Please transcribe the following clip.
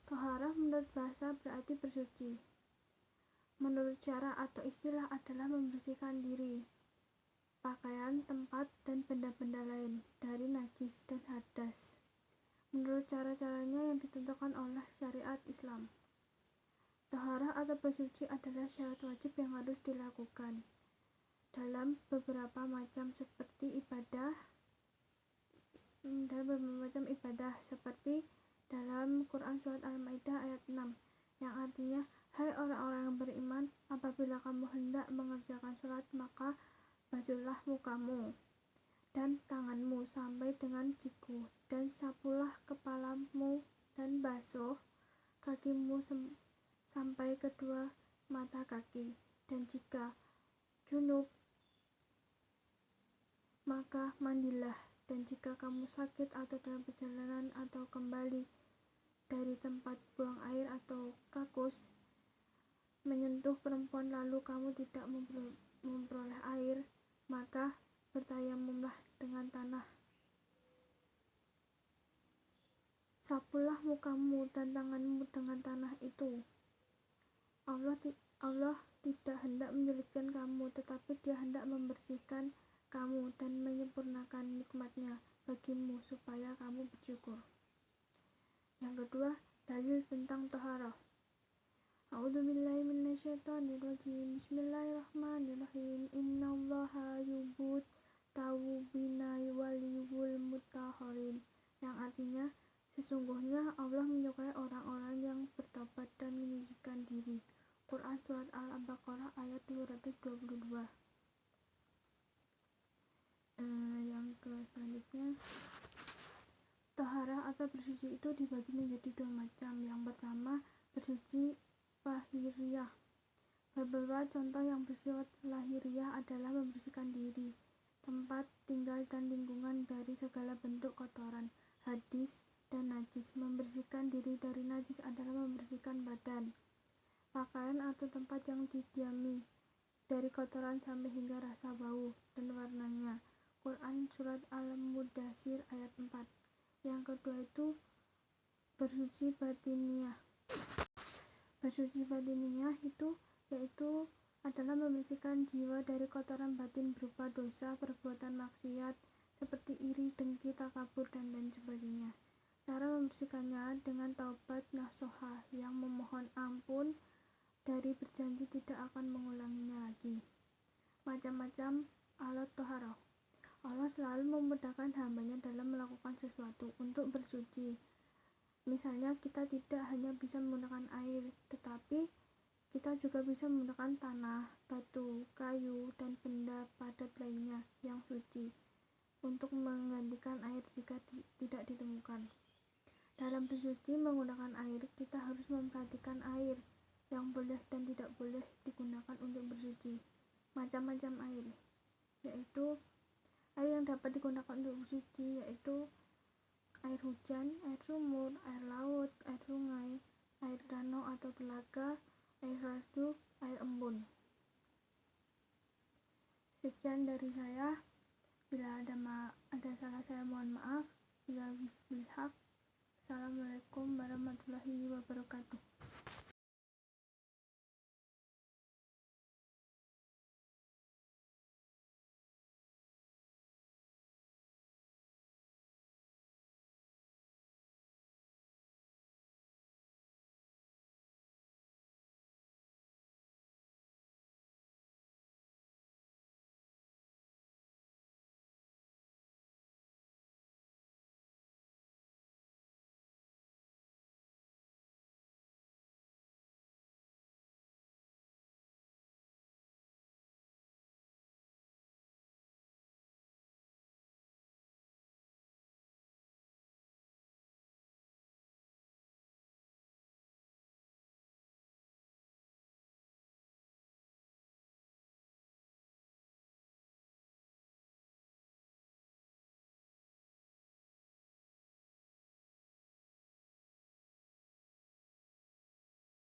Toharah menurut bahasa berarti bersuci. Menurut syara atau istilah adalah membersihkan diri, pakaian, tempat, dan benda-benda lain dari najis dan hadas. Menurut cara-caranya yang ditentukan oleh syariat Islam. Toharah atau bersuci adalah syarat wajib yang harus dilakukan dalam beberapa macam ibadah seperti dalam Quran Surat Al-Maidah ayat 6 yang artinya, hai orang-orang yang beriman, apabila kamu hendak mengerjakan sholat maka basuhlah mukamu dan tanganmu sampai dengan siku, dan sapulah kepalamu dan basuh kakimu sampai kedua mata kaki, dan jika junub maka mandilah, dan jika kamu sakit atau dalam perjalanan atau kembali dari tempat buang air atau kakus menyentuh perempuan lalu kamu tidak memperoleh air, maka bertayamumlah dengan tanah. Sapulah mukamu dan tanganmu dengan tanah itu. Allah tidak hendak menyulitkan kamu, tetapi Dia hendak membersihkan kamu dan menyempurnakan nikmat-Nya bagimu supaya kamu bersyukur. Yang kedua, dalil tentang toharah. A'udzubillahi minasyaitonirrajim. Bismillahirrahmanirrahim. Innallaha yuhibbut tawwabina wa yuhibbul mutahharin. Yang artinya, sesungguhnya Allah menyukai orang-orang yang bertobat dan menyucikan diri. Quran Surat Al-Baqarah ayat 222. Selanjutnya, toharah atau bersuci itu dibagi menjadi dua macam. Yang pertama, bersuci lahiriah. Beberapa contoh yang bersifat lahiriah adalah membersihkan diri, tempat tinggal dan lingkungan dari segala bentuk kotoran, hadis, dan najis. Membersihkan diri dari najis adalah membersihkan badan, pakaian atau tempat yang didiami dari kotoran sampai hingga rasa bau dan warnanya. Quran Surat Al-Mudaththir ayat 4. Yang kedua itu bersuci batiniah. Bersuci batiniah yaitu adalah membersihkan jiwa dari kotoran batin berupa dosa, perbuatan maksiat seperti iri, dengki, takabur, dan lain sebagainya. Cara membersihkannya dengan taubat nasuha yang memohon ampun dari berjanji tidak akan mengulanginya lagi. Macam-macam alat toharah. Allah selalu memudahkan hambanya dalam melakukan sesuatu untuk bersuci. Misalnya kita tidak hanya bisa menggunakan air, tetapi kita juga bisa menggunakan tanah, batu, kayu, dan benda padat lainnya yang suci untuk menggantikan air jika tidak ditemukan. Dalam bersuci menggunakan air, kita harus memperhatikan air yang boleh dan tidak boleh digunakan untuk bersuci. Macam-macam air, yaitu air yang dapat digunakan untuk bersuci yaitu air hujan, air sumur, air laut, air sungai, air danau atau telaga, air salju, air embun. Sekian dari saya. Bila ada salah saya mohon maaf. Bila bismillah. Assalamualaikum warahmatullahi wabarakatuh.